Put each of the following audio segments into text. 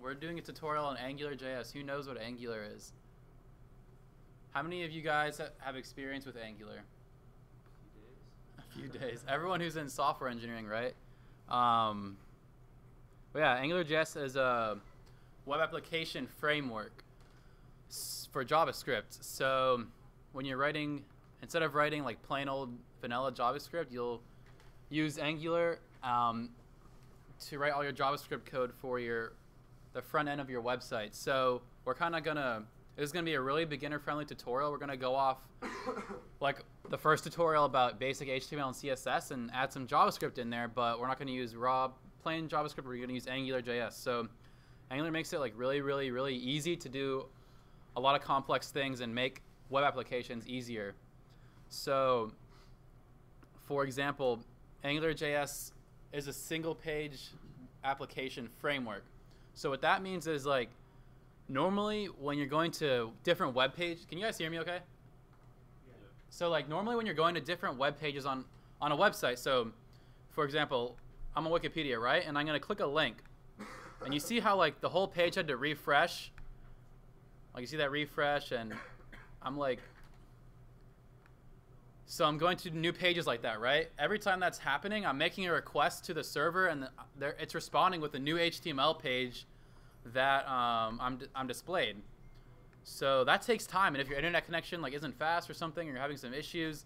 We're doing a tutorial on AngularJS. Who knows what Angular is? How many of you guys have experience with Angular? A few days. Everyone who's in software engineering, right? But yeah, AngularJS is a web application framework for JavaScript. So when you're writing, instead of writing like plain old vanilla JavaScript, you'll use Angular to write all your JavaScript code for the front end of your website. So we're kind of gonna, this is gonna be a really beginner-friendly tutorial. We're gonna go off like the first tutorial about basic HTML and CSS and add some JavaScript in there, but we're not gonna use raw plain JavaScript. We're gonna use AngularJS. So Angular makes it like really easy to do a lot of complex things and make web applications easier. So for example, AngularJS is a single page application framework. So what that means is like normally when you're going to different web pages, can you guys hear me okay? Yeah. So like normally when you're going to different web pages on a website, so for example, I'm on Wikipedia, right? And I'm gonna click a link. And you see how like the whole page had to refresh? Like you see that refresh and I'm like, so I'm going to new pages like that, right? Every time that's happening, I'm making a request to the server, and it's responding with a new HTML page that I'm displayed. So that takes time, and if your internet connection like isn't fast or something, or you're having some issues,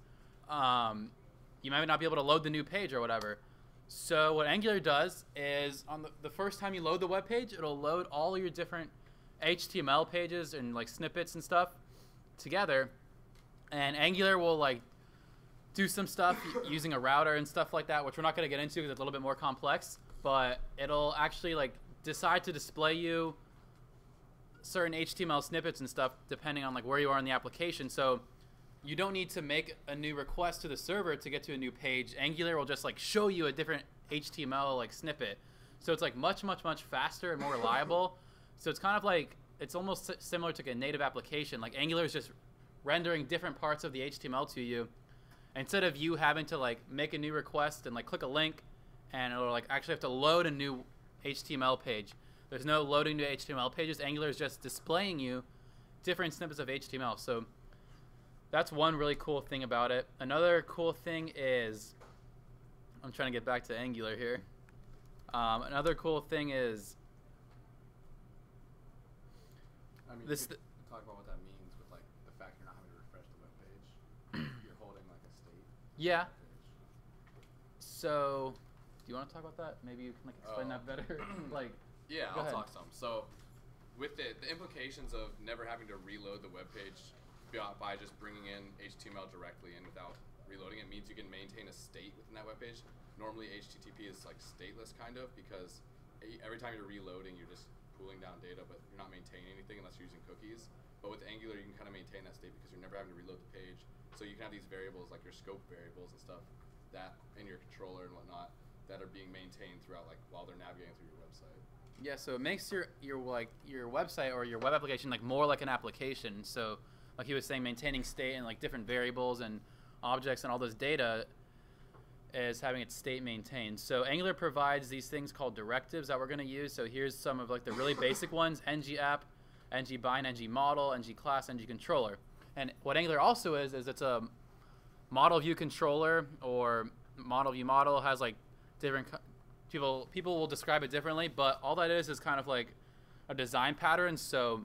you might not be able to load the new page or whatever. So what Angular does is on the first time you load the web page, it'll load all your different HTML pages and like snippets and stuff together, and Angular will like do some stuff using a router and stuff like that, which we're not going to get into because it's a little bit more complex, but it'll actually like decide to display you certain HTML snippets and stuff depending on like where you are in the application. So you don't need to make a new request to the server to get to a new page. Angular will just like show you a different HTML like snippet. So it's like much faster and more reliable. So it's kind of like, it's almost similar to a native application. Like Angular is just rendering different parts of the HTML to you, instead of you having to like make a new request and like click a link and it'll like actually have to load a new HTML page. There's no loading new HTML pages. Angular is just displaying you different snippets of HTML. So that's one really cool thing about it. Another cool thing is, I'm trying to get back to Angular here. Another cool thing is, I mean, this talk about what that means with like the fact you're not having to refresh the web page. You're holding like a state. Yeah. So, do you want to talk about that? Maybe you can like explain that better. Like, yeah, go I'll ahead. talk some. So, with the implications of never having to reload the web page by just bringing in HTML directly in without reloading it means you can maintain a state within that web page. Normally, HTTP is like stateless kind of because every time you're reloading, you're just pulling down data, but you're not maintaining anything unless you're using cookies. But with Angular, you can kind of maintain that state because you're never having to reload the page. So you can have these variables like your scope variables and stuff that in your controller and whatnot that are being maintained throughout like while they're navigating through your website. Yeah, so it makes your website or your web application like more like an application. So like he was saying, maintaining state and like different variables and objects and all this data is having its state maintained. So Angular provides these things called directives that we're going to use. So here's some of like the really basic ones: ng-app, ng-bind, ng-model, ng-class, ng-controller. And what Angular also is it's a model view controller, or model view model. Has like different people will describe it differently, but all that is kind of like a design pattern. So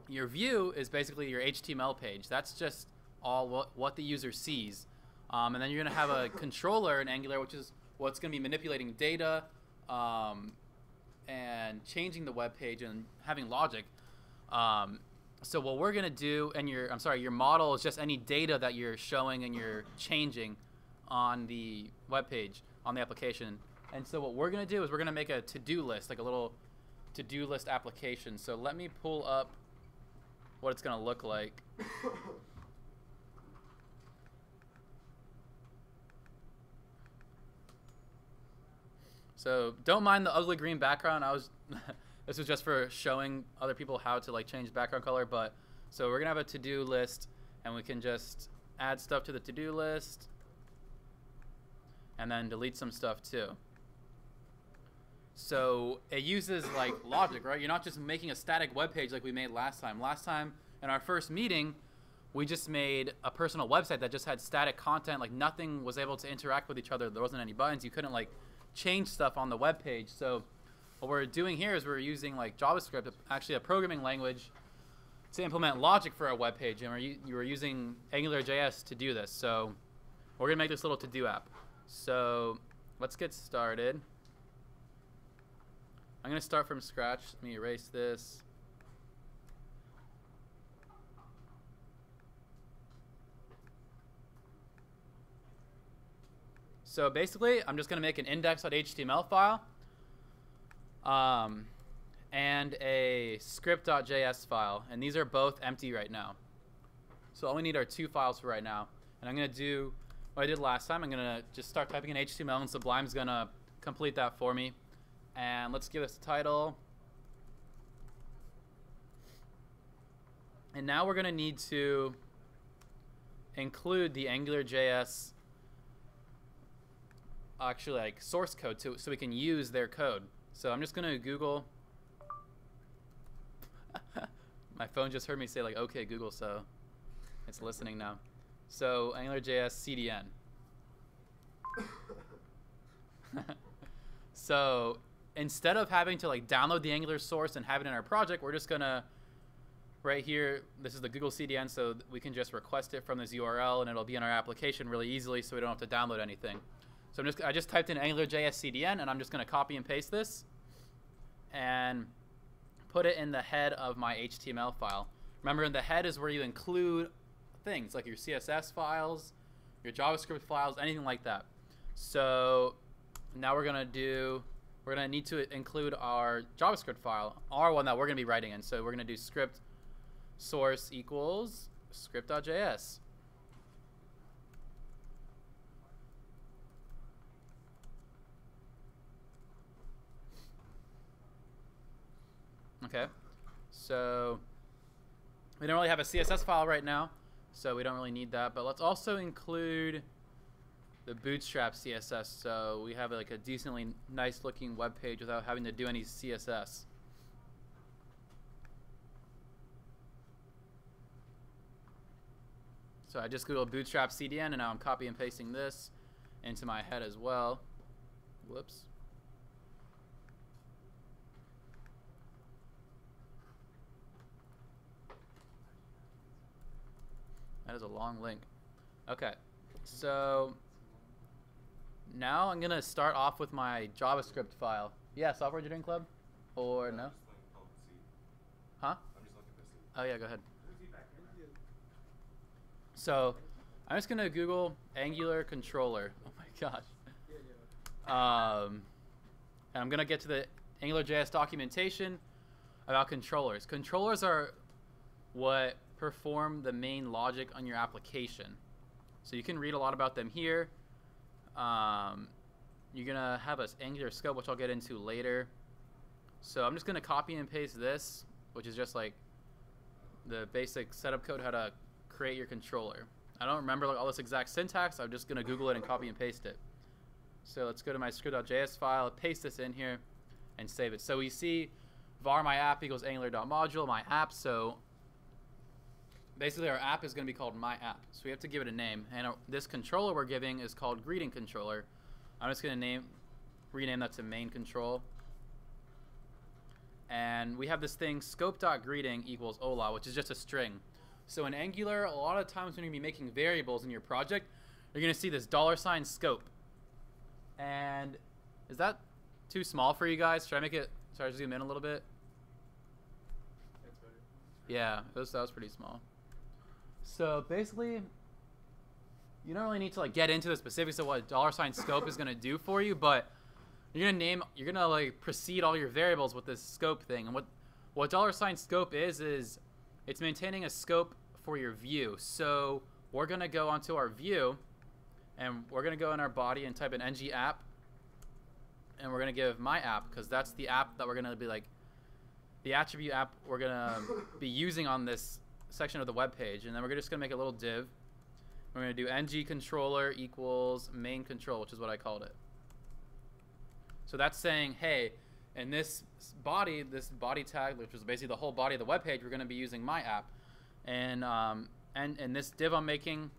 your view is basically your HTML page. That's just all what the user sees. And then you're going to have a controller in Angular, which is what's going to be manipulating data and changing the web page and having logic. So what we're going to do, and your model is just any data that you're showing and you're changing on the web page, on the application. And so what we're going to do is we're going to make a to-do list, like a little to-do list application. So let me pull up what it's going to look like. So don't mind the ugly green background. This was just for showing other people how to like change background color. But so we're gonna have a to-do list, and we can just add stuff to the to-do list, and then delete some stuff too. So it uses like logic, right? You're not just making a static web page like we made last time. Last time in our first meeting, we just made a personal website that just had static content. Like nothing was able to interact with each other. There wasn't any buttons. You couldn't like change stuff on the web page. So what we're doing here is we're using like JavaScript, actually a programming language, to implement logic for a web page. And we're using Angularjs to do this. So we're going to make this little to-do app. So let's get started. I'm going to start from scratch. Let me erase this. So basically, I'm just going to make an index.html file and a script.js file. And these are both empty right now. So all we need are 2 files for right now. And I'm going to do what I did last time. I'm going to just start typing in HTML, and Sublime's going to complete that for me. And let's give this a title. And now we're going to need to include the Angularjs actually like source code so we can use their code. So I'm just going to Google. My phone just heard me say like, okay, Google, so it's listening now. So Angularjs CDN. So instead of having to like download the Angular source and have it in our project, we're just gonna, right here, this is the Google CDN, so we can just request it from this URL and it'll be in our application really easily, so we don't have to download anything. So I just typed in Angularjs CDN, and I'm just gonna copy and paste this and put it in the head of my HTML file. Remember, in the head is where you include things like your CSS files, your JavaScript files, anything like that. So now we're gonna need to include our JavaScript file, our one that we're gonna be writing in. So we're gonna do script source equals script.js. Okay, so we don't really have a CSS file right now, so we don't really need that. But let's also include the Bootstrap CSS, so we have like a decently nice looking web page without having to do any CSS. So I just Googled Bootstrap CDN, and now I'm copy and pasting this into my head as well. Whoops. That is a long link. Okay, so now I'm gonna start off with my JavaScript file. Yeah, Software Engineering Club, or no? Huh? Oh yeah, go ahead. So I'm just gonna Google Angular controller. Oh my gosh. And I'm gonna get to the Angularjs documentation about controllers. Controllers are what perform the main logic on your application. So you can read a lot about them here. You're gonna have an Angular scope, which I'll get into later. So I'm just gonna copy and paste this, which is just like the basic setup code, how to create your controller. I don't remember like all this exact syntax. I'm just gonna Google it and copy and paste it. So let's go to my script.js file, paste this in here, and save it. So we see var my app equals angular.module, my app. So basically our app is going to be called my app. So we have to give it a name. And this controller we're giving is called greeting controller. I'm just going to rename that to main control. And we have this thing scope.greeting equals hola, which is just a string. So in Angular, a lot of times when you're going to be making variables in your project, you're going to see this $ scope. And is that too small for you guys? Should I make it, sorry, zoom in a little bit? That's better. Yeah, that was pretty small. So basically, you don't really need to like get into the specifics of what $ scope is going to do for you, but you're gonna like precede all your variables with this scope thing. And what $ scope is it's maintaining a scope for your view. So we're gonna go onto our view, and we're gonna go in our body and type in ng app, and we're gonna give my app, because that's the app that we're gonna be like the attribute app we're gonna be using on this section of the web page. And then we're just gonna make a little div. We're gonna do ng controller equals main control, which is what I called it. So that's saying, hey, And this body tag, which is basically the whole body of the web page, we're going to be using my app. And this div I'm making,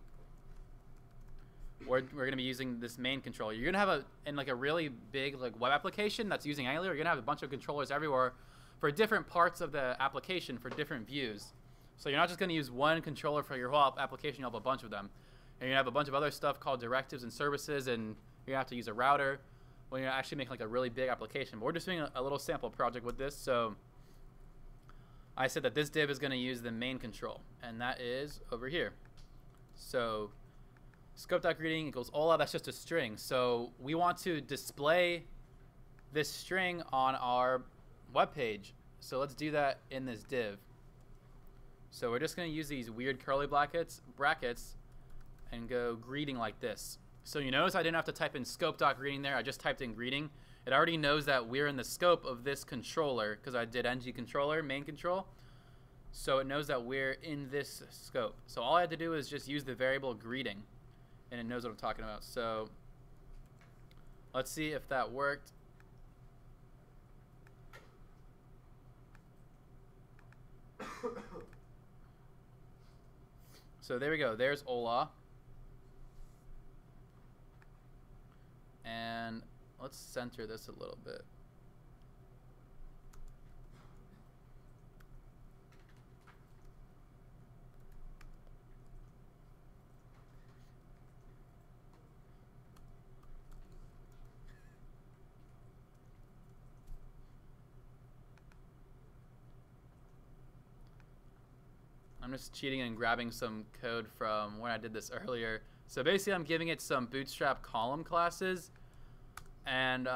we're going to be using this main controller. You're going to have in like a really big like web application that's using Angular, you're going to have a bunch of controllers everywhere for different parts of the application for different views. So you're not just going to use one controller for your whole application, you'll have a bunch of them. And you're going to have a bunch of other stuff called directives and services, and you're going to have to use a router when you're actually making like a really big application. But we're just doing a little sample project with this. So I said that this div is going to use the main control, and that is over here. So scope.greeting equals Ola, that's just a string. So we want to display this string on our web page. So let's do that in this div. So we're just going to use these weird curly brackets and go greeting like this. So you notice I didn't have to type in scope.greeting there. I just typed in greeting. It already knows that we're in the scope of this controller because I did ng controller, main control. So it knows that we're in this scope. So all I had to do is just use the variable greeting, and it knows what I'm talking about. So let's see if that worked. So there we go. There's Ola. And let's center this a little bit. I'm just cheating and grabbing some code from when I did this earlier. So basically I'm giving it some Bootstrap column classes and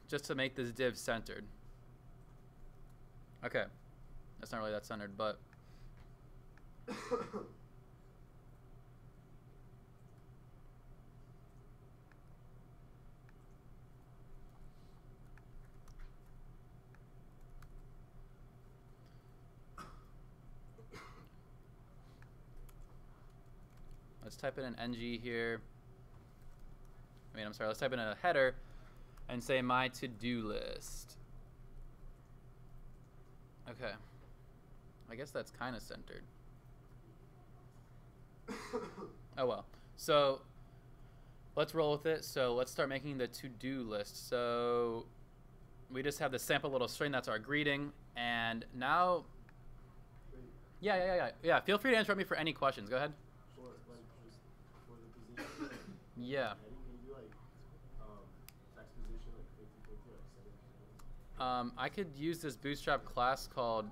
just to make this div centered. Okay, that's not really that centered, but let's type in an ng here. I'm sorry, let's type in a header and say my to-do list. Okay. I guess that's kind of centered. Oh well. So let's roll with it. So let's start making the to-do list. So we just have the sample little string, that's our greeting. And now, yeah. Feel free to interrupt me for any questions. Go ahead. Yeah. I could use this Bootstrap class called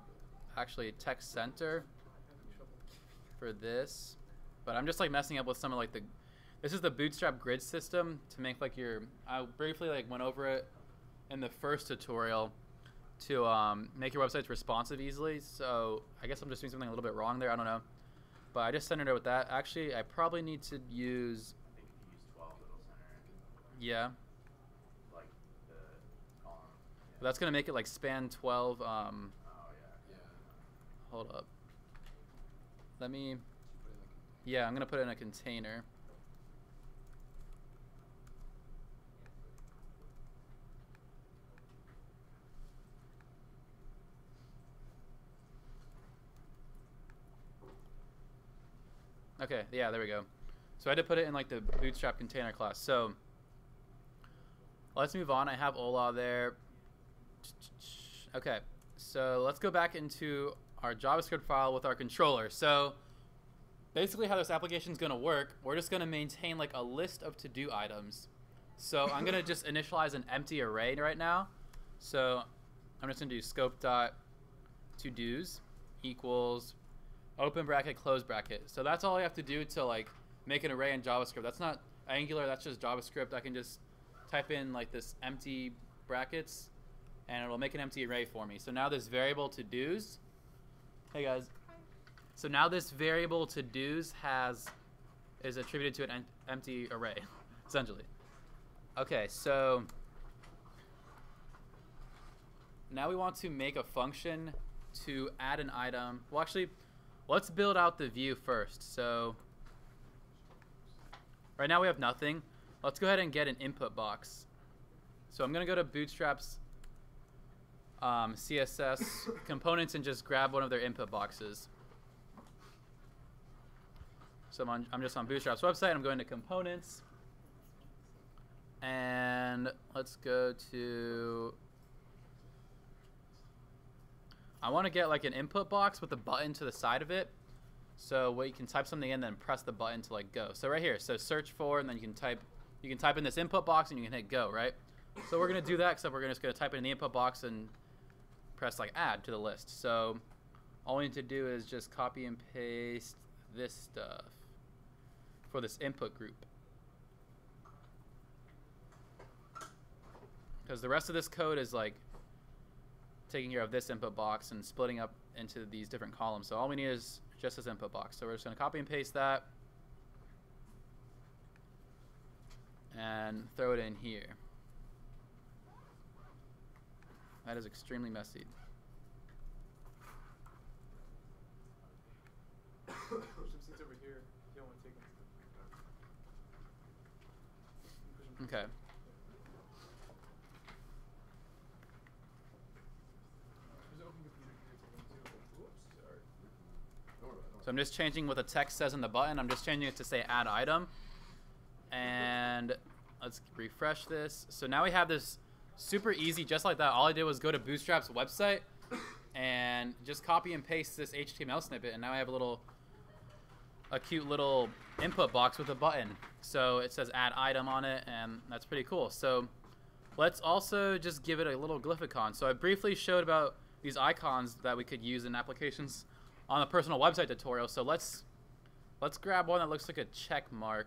actually text center for this, but I'm just like messing up with some of like this is the Bootstrap Grid system to make like I briefly like went over it in the first tutorial to make your websites responsive easily. So I guess I'm just doing something a little bit wrong there. I don't know, but I just centered it with that. Actually, I probably need to use. Yeah. Like the column. Yeah. That's gonna make it like span 12. Oh yeah. Hold up. Let me. Yeah, I'm gonna put it in a container. Okay. Yeah, there we go. So I had to put it in like the Bootstrap container class. So. Let's move on. I have Ola there. Okay, so let's go back into our JavaScript file with our controller. So basically how this application is going to work, we're just going to maintain like a list of to-do items. So I'm going to just initialize an empty array right now. So I'm just going to do scope.todos equals open bracket, close bracket. So that's all I have to do to like make an array in JavaScript. That's not Angular, that's just JavaScript. I can just type in like this empty brackets and it'll make an empty array for me. So now this variable to-dos, hey guys. So now this variable to-dos is attributed to an empty array, essentially. Okay, so now we want to make a function to add an item. Well, actually, let's build out the view first. So right now we have nothing. Let's go ahead and get an input box. So I'm going to go to Bootstrap's CSS components and just grab one of their input boxes. So I'm just on Bootstrap's website. I'm going to components. And let's go to, I want to get like an input box with a button to the side of it. So where you can type something in, then press the button to like go. So right here, so search for, and then you can type in this input box and you can hit go, right? So we're gonna do that, except we're just gonna type it in the input box and press like add to the list. So all we need to do is just copy and paste this stuff for this input group. Because the rest of this code is like taking care of this input box and splitting up into these different columns. So all we need is just this input box. So we're just going to copy and paste that and throw it in here. That is extremely messy. Push some seats over here. You don't want to take them. Okay. There's an open computer here too. Oops, sorry. So I'm just changing what the text says in the button. I'm just changing it to say add item. And let's refresh this. So now we have this super easy, just like that. All I did was go to Bootstrap's website and just copy and paste this HTML snippet. And now I have a cute little input box with a button. So it says add item on it, and that's pretty cool. So let's also just give it a little glyphicon. So I briefly showed about these icons that we could use in applications on the personal website tutorial. So let's grab one that looks like a check mark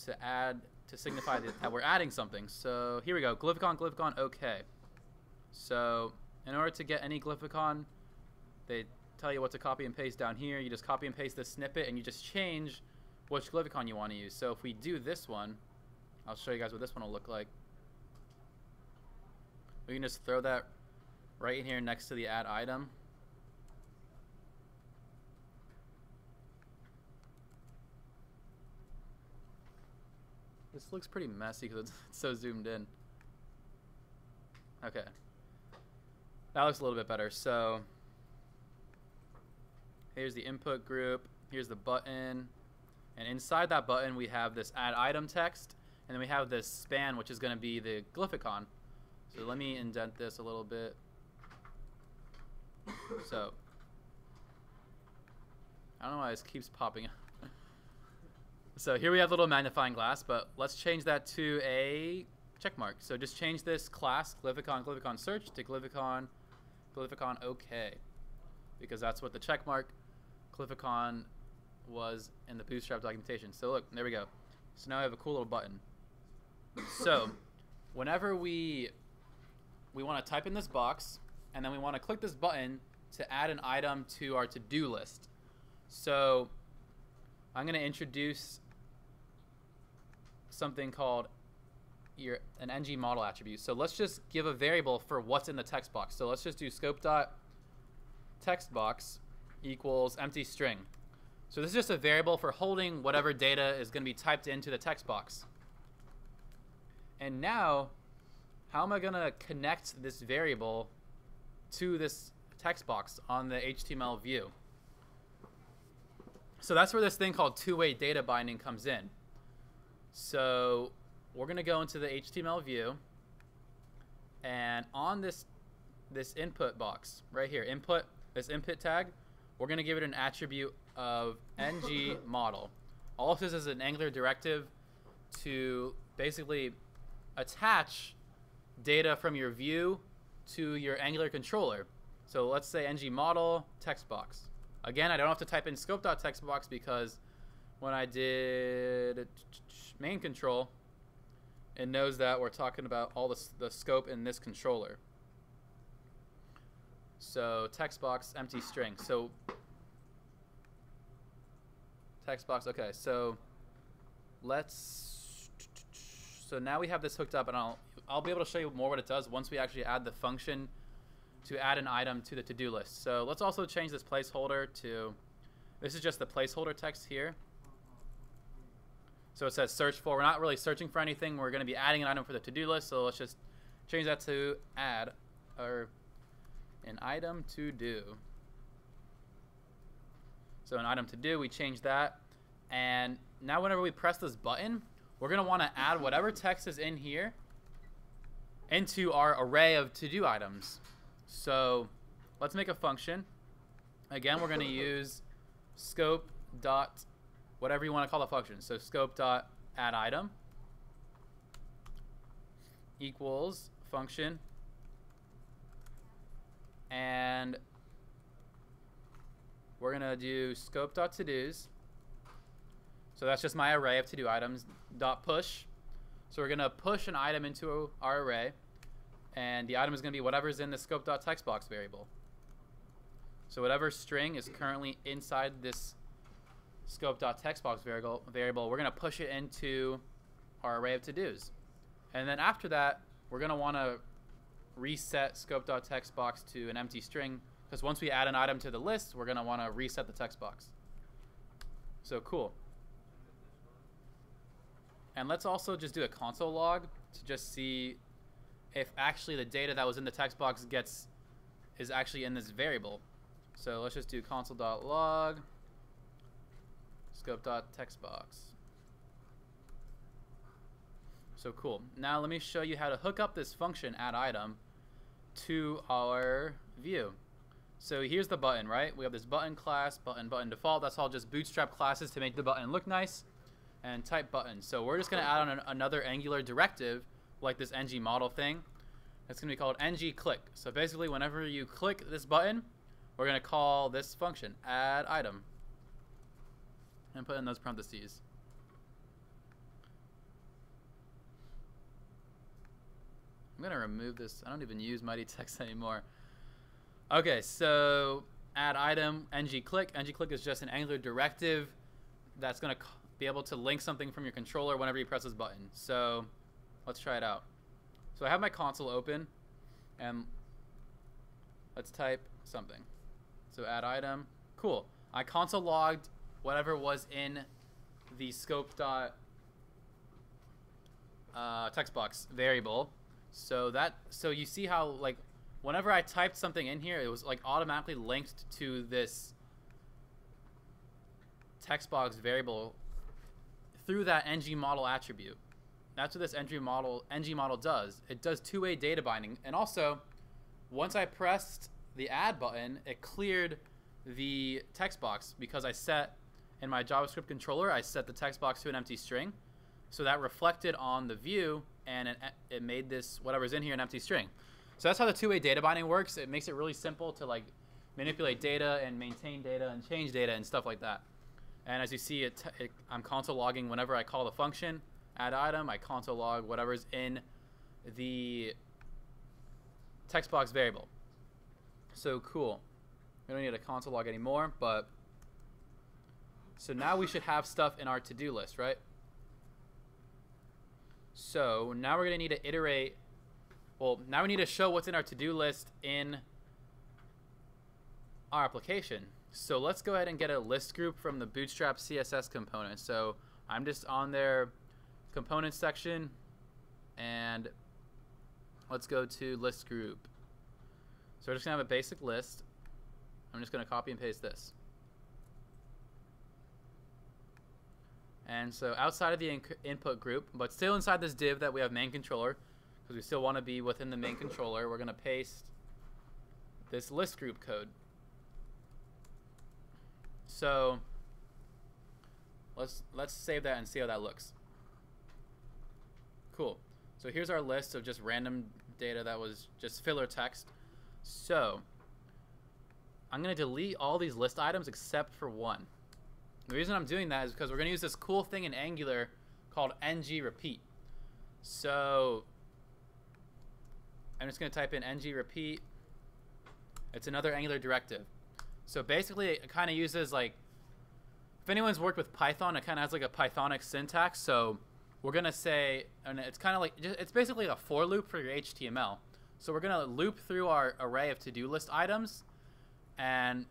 to add, to signify that we're adding something. So here we go, glyphicon, okay. So in order to get any glyphicon, they tell you what to copy and paste down here. You just copy and paste this snippet and you just change which glyphicon you want to use. So if we do this one, I'll show you guys what this one will look like. We can just throw that right in here next to the add item. This looks pretty messy because it's so zoomed in. Okay. That looks a little bit better. So here's the input group. Here's the button. And inside that button, we have this add item text. And then we have this span, which is going to be the glyphicon. So let me indent this a little bit. So I don't know why this keeps popping up. So here we have a little magnifying glass, but let's change that to a check mark. So just change this class, glyphicon search, to glyphicon okay. Because that's what the check mark glyphicon was in the Bootstrap documentation. So look, there we go. So now I have a cool little button. So whenever we want to type in this box, and then we want to click this button to add an item to our to-do list. So I'm going to introduce something called an ng model attribute. So let's just give a variable for what's in the text box. So let's just do scope.textbox equals empty string. So this is just a variable for holding whatever data is going to be typed into the text box. And now, how am I going to connect this variable to this text box on the HTML view? So that's where this thing called two-way data binding comes in. So we're going to go into the HTML view, and on this input box right here, this input tag, we're going to give it an attribute of ng model. All this is an Angular directive to basically attach data from your view to your Angular controller. So let's say ng model text box. Again, I don't have to type in scope.textbox because when I did main control, it knows that we're talking about all the scope in this controller. So text box empty string. So text box, okay. So so now we have this hooked up, and I'll be able to show you more what it does once we actually add the function to add an item to the to-do list. So let's also change this placeholder to, this is just the placeholder text here. So it says search for. We're not really searching for anything. We're going to be adding an item for the to-do list. So let's just change that to add or an item to do. So an item to do, we change that. And now whenever we press this button, we're going to want to add whatever text is in here into our array of to-do items. So let's make a function. Again, we're going to use scope dot whatever you want to call the function. So scope dot add item equals function, and we're going to do scope dot to-dos. So that's just my array of to-do items dot push. So we're going to push an item into our array, and the item is going to be whatever's in the scope dot text box variable. So whatever string is currently inside this scope dot text box variable, we're going to push it into our array of to-dos. And then after that, we're going to want to reset scope dot text box to an empty string, because once we add an item to the list, we're going to want to reset the text box. So cool. And let's also just do a console log to just see if actually the data that was in the text box is actually in this variable. So let's just do console.log scope.textbox. So cool. Now let me show you how to hook up this function add item to our view. So here's the button, right? We have this button class, button default. That's all just Bootstrap classes to make the button look nice. And type button. So we're just going to add on another Angular directive, like this ng model thing. It's going to be called ng click. So basically, whenever you click this button, we're going to call this function add item and put in those parentheses. I'm going to remove this. I don't even use mighty text anymore. Okay, so add item ng click. Ng click is just an Angular directive that's going to be able to link something from your controller whenever you press this button. So let's try it out. So I have my console open, and let's type something. So add item. Cool. I console logged whatever was in the scope dot text box variable. So you see how, like, whenever I typed something in here, it was like automatically linked to this text box variable through that ng model attribute. That's what this ng model does. It does two-way data binding. And also, once I pressed the add button, it cleared the text box because I set, in my JavaScript controller, I set the text box to an empty string. So that reflected on the view, and it made this, whatever's in here, an empty string. So that's how the two-way data binding works. It makes it really simple to, like, manipulate data and maintain data and change data and stuff like that. And as you see, I'm console logging whenever I call the function add item. I console log whatever's in the text box variable. So cool. We don't need a console log anymore, but so now we should have stuff in our to-do list, right? So now we're going to need to iterate. Well, now we need to show what's in our to-do list in our application. So let's go ahead and get a list group from the Bootstrap CSS component. So I'm just on their component section, and let's go to list group. So we're just going to have a basic list. I'm just going to copy and paste this. And so outside of the input group, but still inside this div that we have main controller, because we still want to be within the main controller, we're going to paste this list group code. So let's save that and see how that looks. Cool. So here's our list of just random data that was just filler text. So I'm going to delete all these list items except for one. The reason I'm doing that is because we're going to use this cool thing in Angular called ng repeat. So I'm just going to type in ng repeat. It's another Angular directive. So basically, it kind of uses, like, if anyone's worked with Python, it kind of has like a Pythonic syntax. So we're going to say, and it's kind of like, it's basically a for loop for your HTML. So we're going to loop through our array of to-do list items, and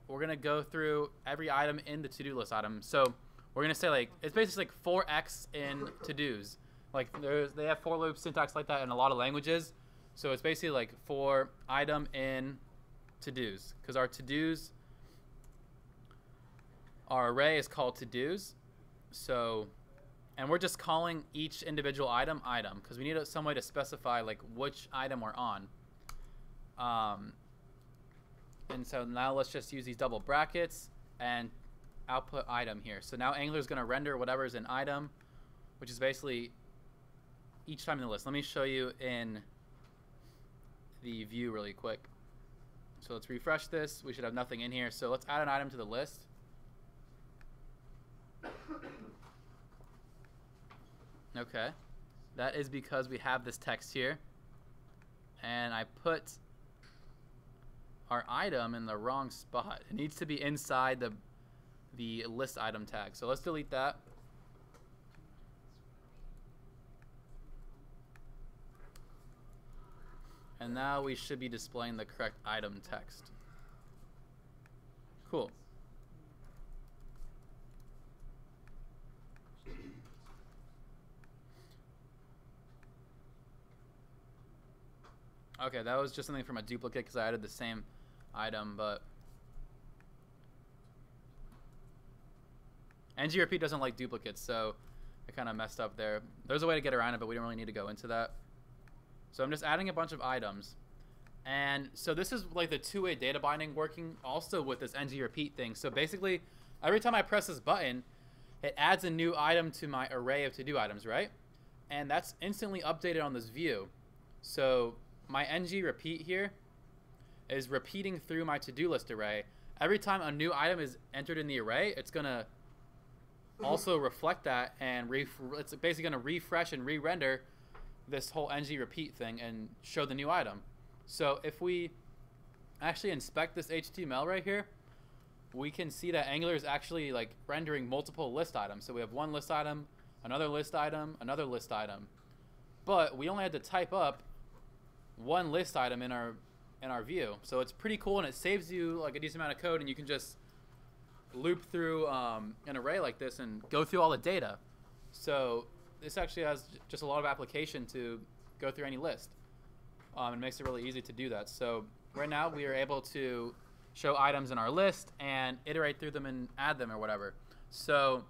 we're going to go through every item in the to-do list item. So we're going to say, like, it's basically like 4x in to-dos. Like, they have for loop syntax like that in a lot of languages. So it's basically like for item in to-dos, because our to-dos, our array is called to-dos. So, and we're just calling each individual item because we need some way to specify like which item we're on. And so now let's just use these double brackets and output item here. So now Angular is going to render whatever is an item, which is basically each time in the list. Let me show you in the view really quick. So let's refresh this. We should have nothing in here. So let's add an item to the list. Okay. That is because we have this text here. And I put our item in the wrong spot. It needs to be inside the list item tag. So let's delete that. And now we should be displaying the correct item text. Cool. Okay, that was just something from a duplicate because I added the same item, but ngRepeat doesn't like duplicates, so I kind of messed up there. There's a way to get around it, but we don't really need to go into that. So I'm just adding a bunch of items. And so this is like the two-way data binding working also with this ngRepeat thing. So basically, every time I press this button, it adds a new item to my array of to-do items, right? And that's instantly updated on this view. So my ngRepeat here is repeating through my to-do list array. Every time a new item is entered in the array, it's going to also reflect that, and it's basically going to refresh and re-render this whole ngRepeat thing and show the new item. So if we actually inspect this HTML right here, we can see that Angular is actually like rendering multiple list items. So we have one list item, another list item, another list item. But we only had to type up one list item in our view. So it's pretty cool, and it saves you like a decent amount of code, and you can just loop through an array like this and go through all the data. So this actually has just a lot of application to go through any list. It makes it really easy to do that. So right now we are able to show items in our list and iterate through them and add them or whatever. So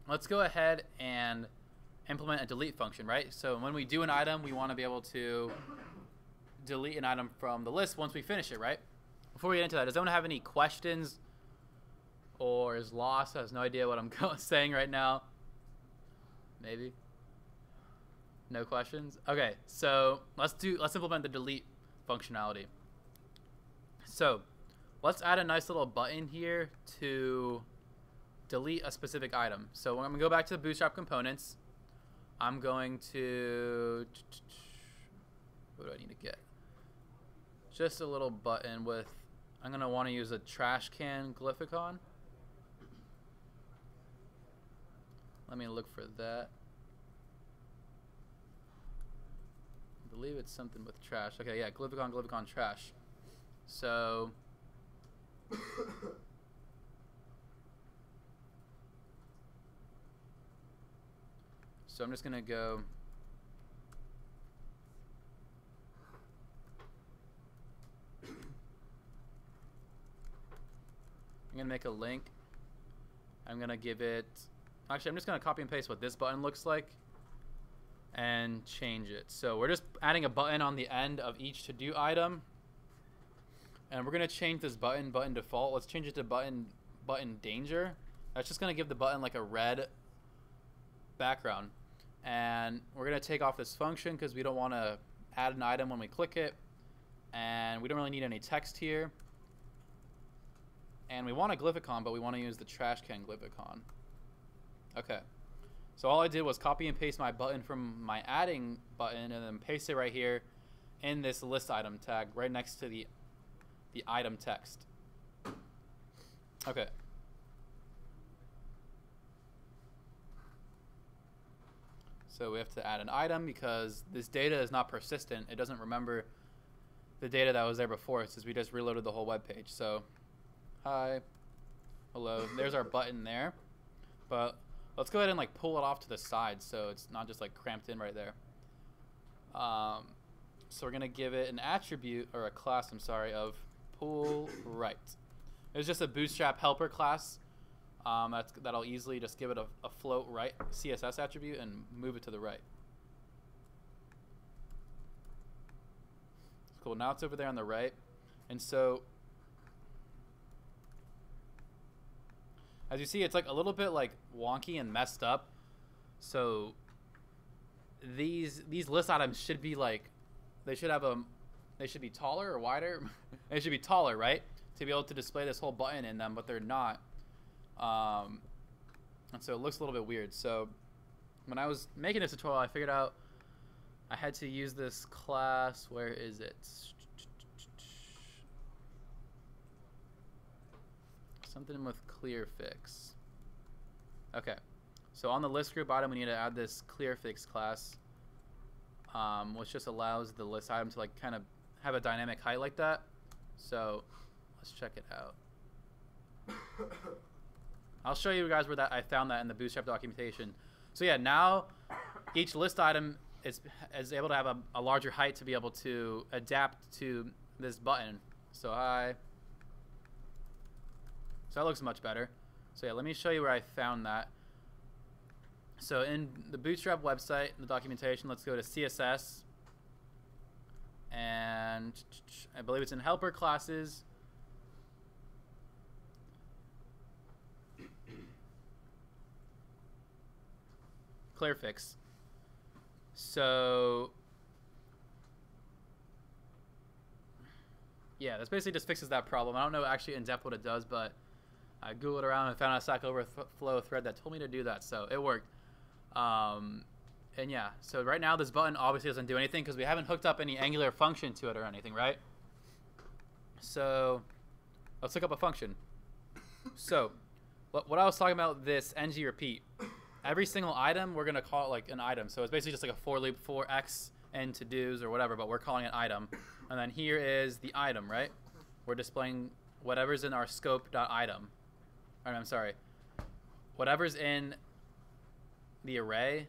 let's go ahead and implement a delete function, right? So when we do an item, we want to be able to delete an item from the list once we finish it, right? Before we get into that, does anyone have any questions or is lost? Has no idea what I'm saying right now. Maybe. No questions? Okay, so let's implement the delete functionality. So let's add a nice little button here to delete a specific item. So I'm gonna go back to the Bootstrap components. I'm going to, what do I need to get? Just a little button with, I'm gonna want to use a trash can glyphicon. Let me look for that. I believe it's something with trash. Okay, yeah, glyphicon, trash. So I'm just gonna go I'm gonna make a link. I'm gonna give it, actually I'm just gonna copy and paste what this button looks like and change it. So we're just adding a button on the end of each to-do item, and we're gonna change this button default. Let's change it to button danger. That's just gonna give the button like a red background, and we're gonna take off this function because we don't want to add an item when we click it, and we don't really need any text here, and we want a glyphicon, but we want to use the trash can glyphicon. Okay. So all I did was copy and paste my button from my adding button and then paste it right here in this list item tag right next to the item text. Okay. So we have to add an item because this data is not persistent. It doesn't remember the data that was there before since we just reloaded the whole web page. So hi, hello, there's our button there. But let's go ahead and like pull it off to the side so it's not just like cramped in right there. So we're gonna give it an attribute, or a class, I'm sorry, of pull right. It's just a Bootstrap helper class. That'll easily just give it a float right CSS attribute and move it to the right. Cool. Now it's over there on the right, and so as you see, it's like a little bit like wonky and messed up. So these list items should be like, they should be taller or wider. They should be taller, right, to be able to display this whole button in them, but they're not. And so it looks a little bit weird. So when I was making this tutorial, I figured out I had to use this class. Where is it? Something with clear fix. Okay. So on the list group item, we need to add this clear fix class, which just allows the list item to like kind of have a dynamic height like that. So let's check it out. I'll show you guys where I found that in the Bootstrap documentation. So yeah, now each list item is able to have a larger height to be able to adapt to this button. So so that looks much better. So yeah, let me show you where I found that. So in the Bootstrap website, the documentation, let's go to CSS. And I believe it's in helper classes. Clear fix. So yeah, this basically just fixes that problem. I don't know actually in depth what it does, but I googled around and found a Stack Overflow thread that told me to do that, so it worked. And yeah, so right now this button obviously doesn't do anything because we haven't hooked up any Angular function to it or anything, right? So let's hook up a function. So what I was talking about, this ng repeat. Every single item, we're going to call it like an item. So it's basically just like a for loop for x and to-dos or whatever, but we're calling it item. And then here is the item, right? We're displaying whatever's in our scope.item. I'm sorry. Whatever's in the array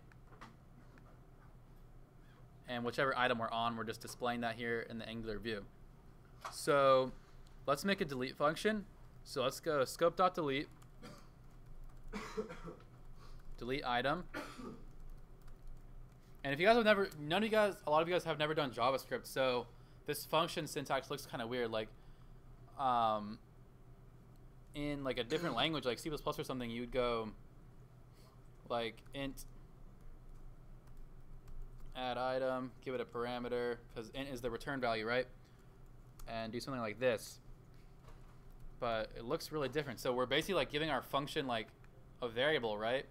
and whichever item we're on, we're just displaying that here in the Angular view. So let's make a delete function. So let's go scope.delete. Delete item. And if you guys have never, a lot of you guys have never done JavaScript, so this function syntax looks kind of weird. Like, in like a different language, like C++ or something, you would go like int add item, give it a parameter, because int is the return value, right? And do something like this. But it looks really different. So we're basically like giving our function like a variable, right?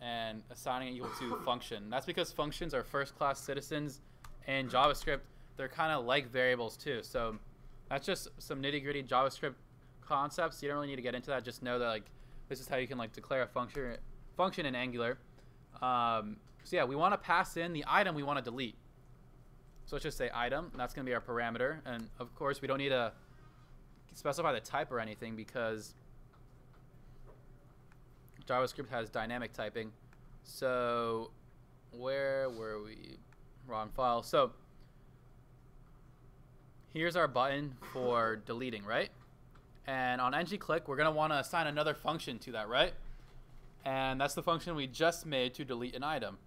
And assigning it equal to function. That's because functions are first-class citizens in JavaScript. They're kind of like variables too. So that's just some nitty-gritty JavaScript concepts. You don't really need to get into that. Just know that like this is how you can like declare a function in Angular. So yeah, we want to pass in the item we want to delete. So let's just say item, and that's going to be our parameter. And of course, we don't need to specify the type or anything because JavaScript has dynamic typing. So where were we? Wrong file. So here's our button for deleting, right? And on ng-click, we're going to want to assign another function to that, right? And that's the function we just made to delete an item.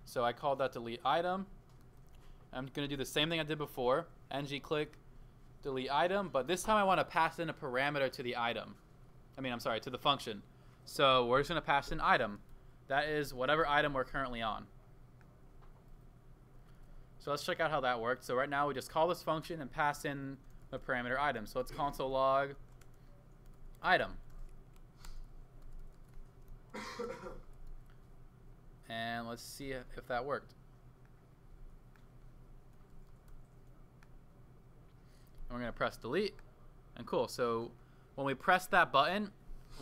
So I called that delete item. I'm going to do the same thing I did before. ng-click, delete item. But this time I want to pass in a parameter to the item. To the function. So we're just going to pass in item. That is whatever item we're currently on. So let's check out how that works. So right now we just call this function and pass in the parameter item. So let's console log item. And let's see if that worked. And we're going to press delete. And cool. So when we press that button,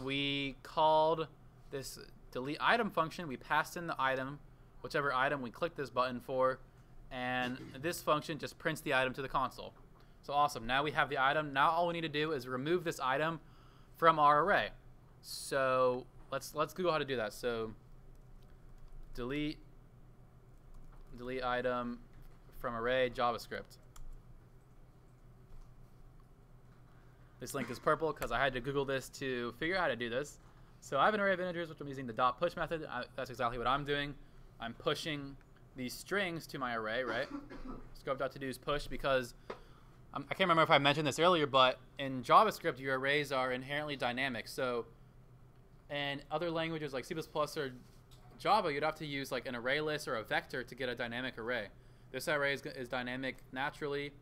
we called this delete item function. We passed in the item, whichever item we clicked this button for, and this function just prints the item to the console. So awesome. Now we have the item. Now all we need to do is remove this item from our array. So let's Google how to do that. So delete item from array JavaScript. This link is purple because I had to Google this to figure out how to do this. So I have an array of integers, which I'm using the .push method. That's exactly what I'm doing. I'm pushing these strings to my array, right? Scope.todo's push because I can't remember if I mentioned this earlier, but in JavaScript, your arrays are inherently dynamic. So in other languages like C++ or Java, you'd have to use like an array list or a vector to get a dynamic array. This array is dynamic naturally.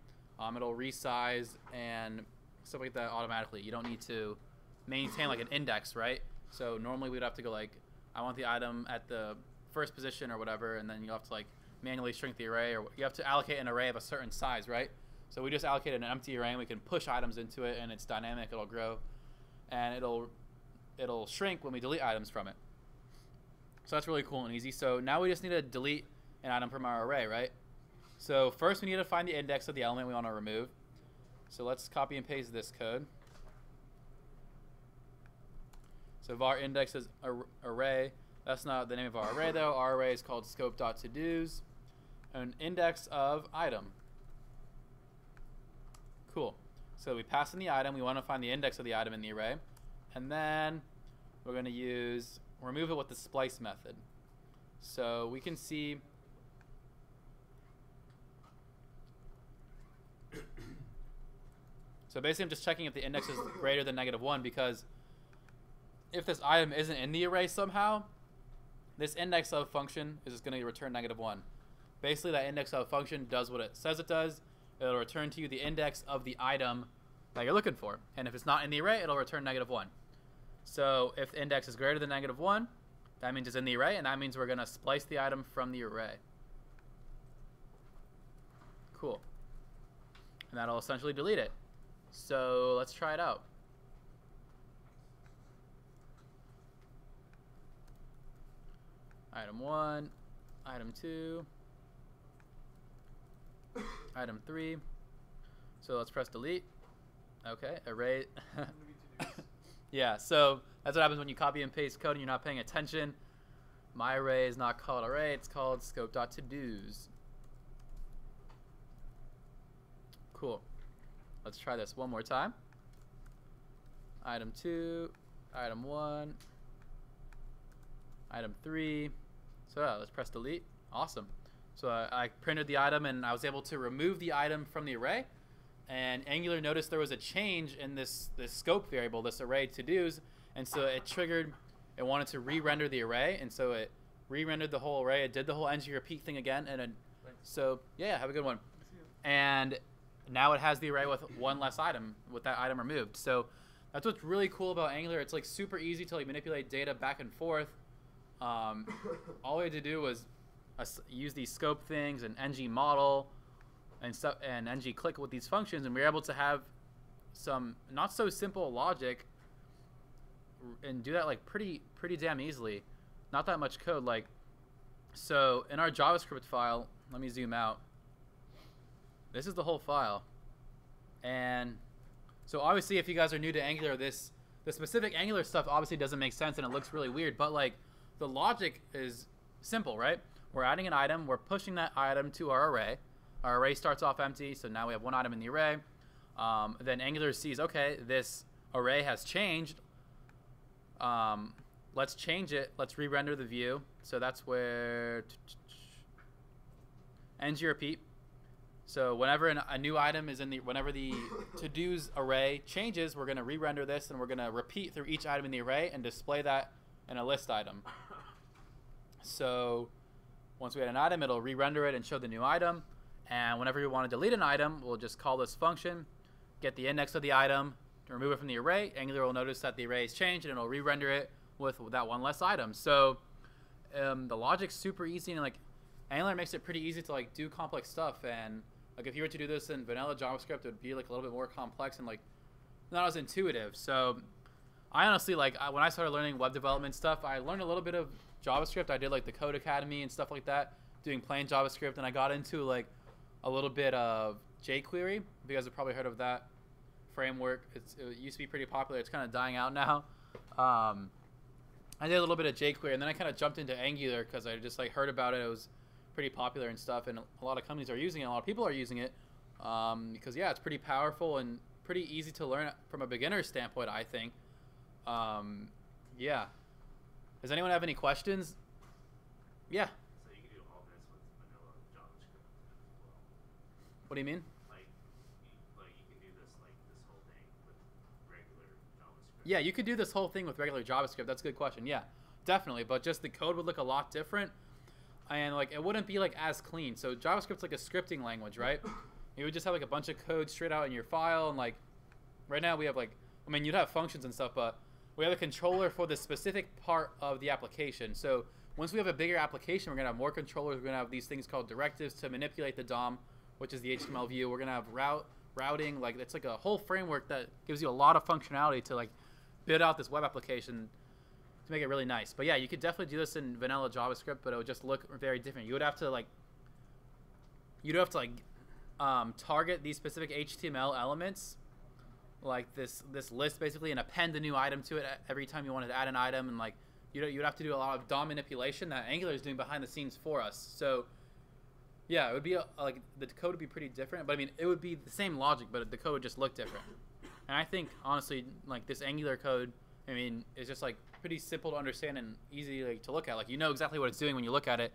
It'll resize and stuff like that automatically. You don't need to maintain like an index, right? So normally we'd have to go like, I want the item at the first position or whatever, and then you have to like manually shrink the array, or you have to allocate an array of a certain size, right? So we just allocated an empty array and we can push items into it, and it's dynamic. It'll grow and it'll shrink when we delete items from it. So that's really cool and easy. So now we just need to delete an item from our array, right? So first we need to find the index of the element we want to remove. So let's copy and paste this code. So var index is array. That's not the name of our array though. Our array is called scope.todos. An index of item. Cool. So we pass in the item. We want to find the index of the item in the array. And then we're going to remove it with the splice method. So we can see so basically I'm just checking if the index is greater than -1, because if this item isn't in the array somehow, this index of function is just going to return -1. Basically that index of function does what it says it does. It'll return to you the index of the item that you're looking for. And if it's not in the array, it'll return -1. So if the index is greater than -1, that means it's in the array, and that means we're going to splice the item from the array. Cool. And that'll essentially delete it. So let's try it out. Item 1, item 2, item 3. So let's press delete. Okay, array. Yeah, so that's what happens when you copy and paste code and you're not paying attention. My array is not called array, it's called scope.todos. Cool. Let's try this one more time. Item 2, item 1, item 3. So let's press delete. Awesome. So I printed the item and I was able to remove the item from the array. And Angular noticed there was a change in this scope variable, this array todos, and so it triggered, it wanted to re-render the array, and so it re-rendered the whole array. It did the whole ng repeat thing again, and then, so yeah, have a good one. And now it has the array with one less item, with that item removed. So that's what's really cool about Angular. It's like super easy to like manipulate data back and forth. All we had to do was use these scope things and ng model and stuff and ng click with these functions, and we were able to have some not so simple logic and do that like pretty damn easily. Not that much code. Like, so in our JavaScript file, let me zoom out. This is the whole file. And so obviously if you guys are new to Angular, the specific Angular stuff obviously doesn't make sense and it looks really weird, but like the logic is simple, right? We're adding an item, we're pushing that item to our array. Our array starts off empty, so now we have one item in the array. Then Angular sees, okay, this array has changed. Let's change it. Let's re-render the view. So that's where ng repeat. So whenever a new item is whenever the to-dos array changes, we're going to re-render this, and we're going to repeat through each item in the array and display that in a list item. So once we add an item, it'll re-render it and show the new item. And whenever we want to delete an item, we'll just call this function, get the index of the item, to remove it from the array. Angular will notice that the array has changed, and it'll re-render it with that one less item. So the logic's super easy, and like Angular makes it pretty easy to like do complex stuff. And like if you were to do this in vanilla JavaScript, it would be like a little bit more complex and like not as intuitive. So I honestly when I started learning web development stuff, I learned a little bit of JavaScript. I did like the Code Academy and stuff like that, doing plain JavaScript, and I got into like a little bit of jQuery. You guys have probably heard of that framework. It used to be pretty popular. It's kind of dying out now. I did a little bit of jQuery, and then I kind of jumped into Angular because I just like heard about it. It was pretty popular and stuff, and a lot of companies are using it. A lot of people are using it because yeah, it's pretty powerful and pretty easy to learn from a beginner standpoint, I think. Yeah. Does anyone have any questions? Yeah. So you can do all this with vanilla JavaScript as well. What do you mean? Like you can do this whole thing with regular JavaScript. Yeah, you could do this whole thing with regular JavaScript. That's a good question. Yeah, definitely. But just the code would look a lot different, and like it wouldn't be like as clean. So JavaScript's like a scripting language, right? You would just have like a bunch of code straight out in your file, and like right now we have like, I mean, you'd have functions and stuff, but we have a controller for the specific part of the application. So once we have a bigger application, we're gonna have more controllers. We're gonna have these things called directives to manipulate the DOM, which is the HTML view. We're gonna have routing, like it's like a whole framework that gives you a lot of functionality to like build out this web application to make it really nice. But yeah, you could definitely do this in vanilla JavaScript, but it would just look very different. You would have to target these specific HTML elements, like this list basically, and append a new item to it every time you wanted to add an item, and like you'd have to do a lot of DOM manipulation that Angular is doing behind the scenes for us. So yeah, it would be like the code would be pretty different, but I mean it would be the same logic, but the code would just look different. And I think honestly, like this Angular code, I mean, it's just like pretty simple to understand and easy like, to look at. Like you know exactly what it's doing when you look at it.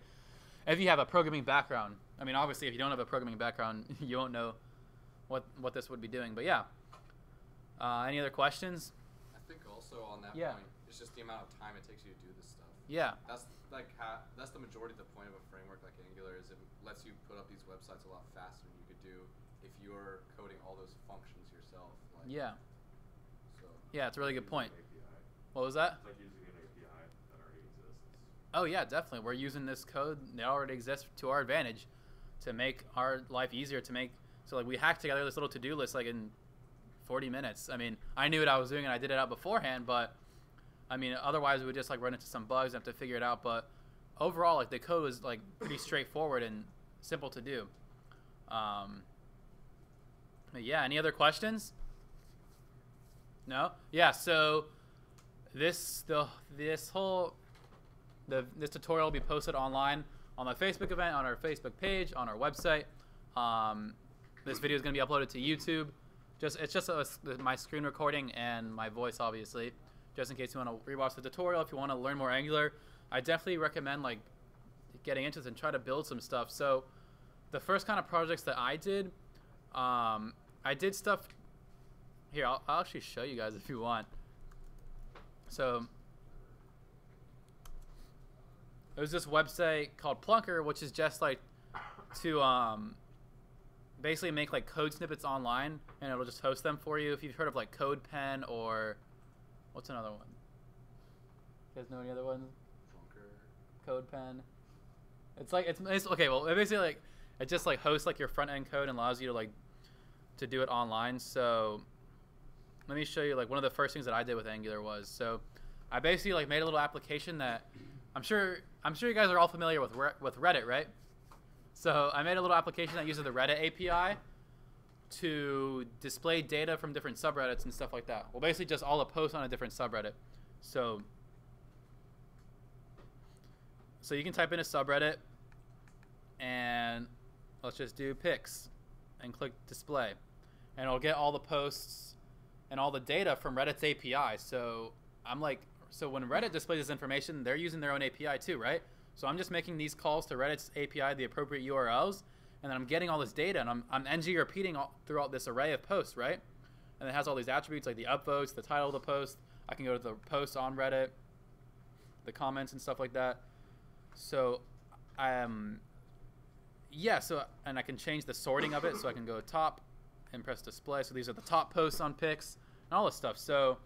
If you have a programming background, I mean, obviously if you don't have a programming background, you won't know what this would be doing. But yeah, any other questions? I think also on that Yeah. point, it's just the amount of time it takes you to do this stuff. Yeah. That's that's the majority of the point of a framework like Angular is it lets you put up these websites a lot faster than you could do if you're coding all those functions yourself. Like, Yeah. So Yeah, it's a really good point. API. What was that? It's like using an API that already exists. Oh yeah, definitely. We're using this code that already exists to our advantage to make our life easier, to make so like we hacked together this little to-do list like in 40 minutes. I mean, I knew what I was doing and I did it out beforehand, but I mean, otherwise we would just like run into some bugs and have to figure it out. But overall, like the code was like pretty straightforward and simple to do. But yeah, any other questions? No? Yeah, so this tutorial will be posted online on my Facebook event, on our Facebook page, on our website. This video is going to be uploaded to YouTube. It's just my screen recording and my voice, obviously, just in case you want to rewatch the tutorial. If you want to learn more Angular, I definitely recommend like getting into this and try to build some stuff. So the first kind of projects that I did stuff here. I'll actually show you guys if you want. So there's this website called Plunker, which is just like to basically make like code snippets online, and it'll just host them for you. If you've heard of like CodePen or what's another one? You guys know any other ones? CodePen. It's like it's okay. Well, it basically like it just like hosts like your front end code and allows you to like to do it online. So let me show you like one of the first things that I did with Angular was, so I basically like made a little application that I'm sure you guys are all familiar with Reddit, right? So I made a little application that uses the Reddit API to display data from different subreddits and stuff like that. Well, basically just all the posts on a different subreddit. So you can type in a subreddit and let's just do pics and click display, and it'll get all the posts and all the data from Reddit's API. So so when Reddit displays this information, they're using their own API too, right? So I'm just making these calls to Reddit's API, the appropriate URLs, and then I'm getting all this data, and I'm ng repeating throughout this array of posts, right? And it has all these attributes like the upvotes, the title of the post. I can go to the posts on Reddit, the comments and stuff like that. So and I can change the sorting of it, so I can go top and press display. So these are the top posts on pics and all this stuff. So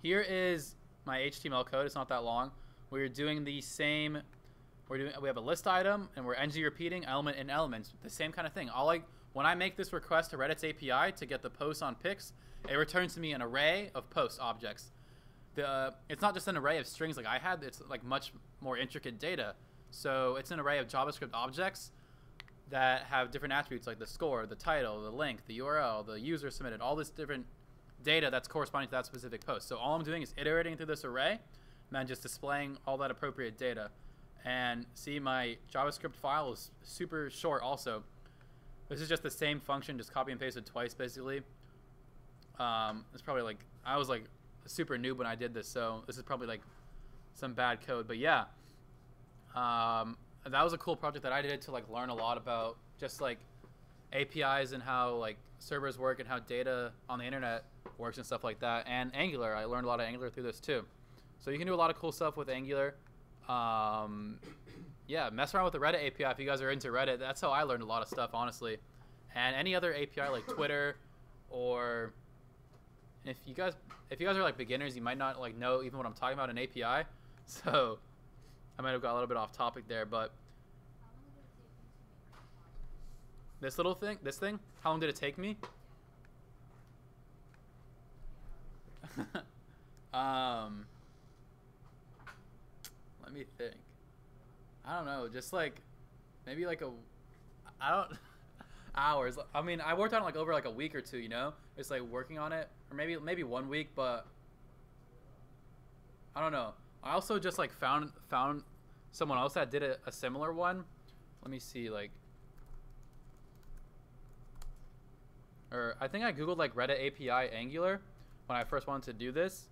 here is my HTML code. It's not that long. We're doing the same. We have a list item, and we're ng repeating element in elements. The same kind of thing. When I make this request to Reddit's API to get the posts on pics, it returns to me an array of post objects. It's not just an array of strings like I had. It's like much more intricate data. So it's an array of JavaScript objects that have different attributes like the score, the title, the length, the URL, the user submitted, all this different data that's corresponding to that specific post. So all I'm doing is iterating through this array and then just displaying all that appropriate data. And see, my JavaScript file is super short also. This is just the same function, just copy and pasted twice basically. It's probably like, I was like a super noob when I did this, so this is probably like some bad code. But yeah, that was a cool project that I did to like learn a lot about just like APIs and how like servers work and how data on the internet works and stuff like that. And Angular, I learned a lot of Angular through this too. So you can do a lot of cool stuff with Angular. Yeah, mess around with the Reddit API if you guys are into Reddit. That's how I learned a lot of stuff, honestly. And any other API like Twitter, or if you guys are like beginners, you might not like know even what I'm talking about in API. So I might have got a little bit off topic there, but this thing, how long did it take me? Let me think. I don't know, just like maybe like hours. I mean, I worked on it like over like a week or two, you know? Just like working on it, or maybe 1 week, but I don't know. I also just like found someone else that did a similar one. Let me see, like, or I think I googled like Reddit API Angular when I first wanted to do this,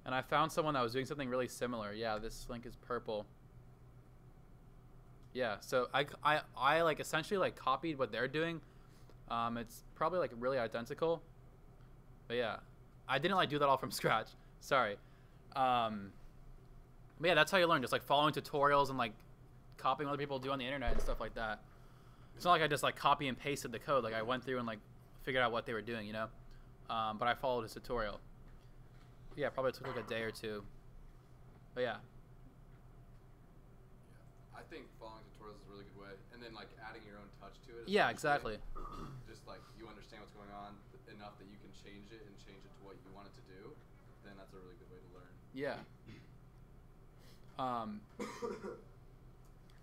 and I found someone that was doing something really similar. Yeah, this link is purple. Yeah, so I like essentially like copied what they're doing. It's probably like really identical, but yeah, I didn't like do that all from scratch. Sorry. But yeah, that's how you learn, just like following tutorials and like copying what other people do on the internet and stuff like that. It's not like I just like copy and pasted the code. Like I went through and like figured out what they were doing, you know. But I followed a tutorial. Yeah, probably took like a day or two. But yeah. I think following tutorials is a really good way, and then like adding your own touch to it. Yeah, exactly. Just like you understand what's going on enough that you can change it to what you want it to do. Then that's a really good way to learn. Yeah.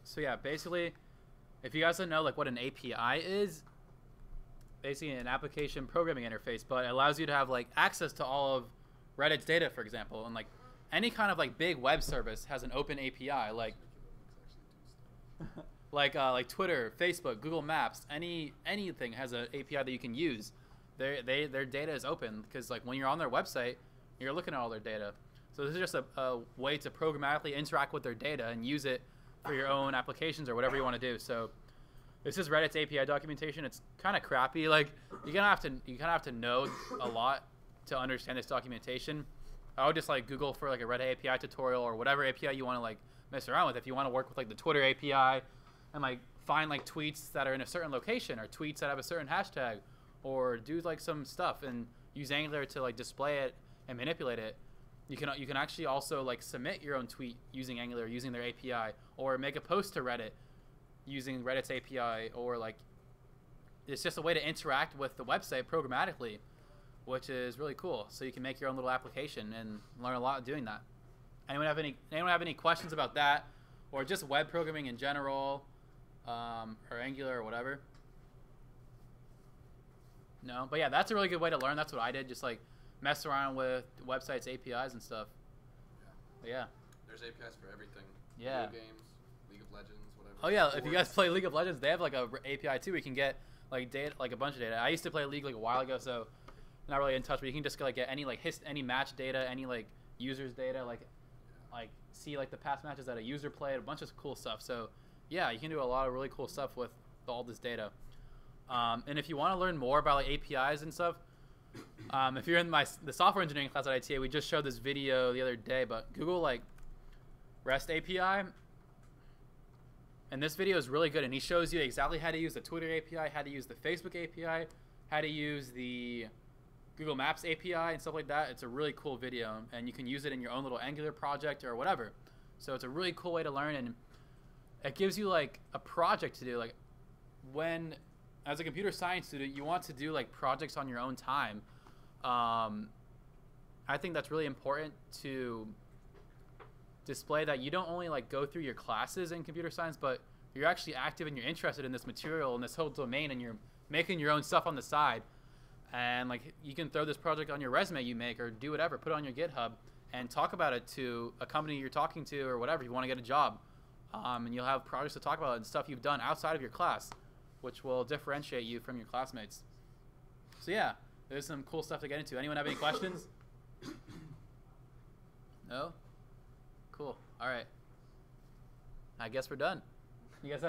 So yeah, basically, if you guys don't know like what an API is, basically an application programming interface, but it allows you to have like access to all of Reddit's data, for example, and like any kind of like big web service has an open API, like like Twitter, Facebook, Google Maps, anything has an API that you can use. Their data is open because like when you're on their website, you're looking at all their data. So this is just a way to programmatically interact with their data and use it for your own applications or whatever you want to do. So this is Reddit's API documentation. It's kind of crappy. Like you kind of have to know a lot to understand this documentation. I would just like Google for like a Reddit API tutorial or whatever API you want to like mess around with. If you want to work with like the Twitter API and like find like tweets that are in a certain location or tweets that have a certain hashtag, or do like some stuff and use Angular to like display it and manipulate it. You can actually also like submit your own tweet using Angular, using their API, or make a post to Reddit using Reddit's API, or like it's just a way to interact with the website programmatically, which is really cool. So you can make your own little application and learn a lot doing that. Anyone have any questions about that, or just web programming in general, or Angular or whatever? No, but yeah, that's a really good way to learn. That's what I did, just like mess around with websites, APIs, and stuff. Yeah. But yeah. There's APIs for everything. Yeah. Video games, League of Legends, whatever. Oh yeah, if you guys play League of Legends, they have like a API too. We can get like data, like a bunch of data. I used to play League like a while ago, so not really in touch. But you can just like get any like any match data, any like users data, like see like the past matches that a user played, a bunch of cool stuff. So yeah, you can do a lot of really cool stuff with all this data. And if you want to learn more about like APIs and stuff, if you're in the software engineering class at ITA, we just showed this video the other day, but Google like REST API, and this video is really good, and he shows you exactly how to use the Twitter API, how to use the Facebook API, how to use the Google Maps API and stuff like that. It's a really cool video, and you can use it in your own little Angular project or whatever. So it's a really cool way to learn, and it gives you like a project to do. Like when, as a computer science student, you want to do like projects on your own time. I think that's really important to display that you don't only like go through your classes in computer science, but you're actually active and you're interested in this material and this whole domain, and you're making your own stuff on the side. And like you can throw this project on your resume you make, or do whatever, put it on your GitHub and talk about it to a company you're talking to or whatever. You want to get a job, And you'll have projects to talk about and stuff you've done outside of your class, which will differentiate you from your classmates. So yeah, there's some cool stuff to get into. Anyone have any questions? No? Cool. All right. I guess we're done. You guys have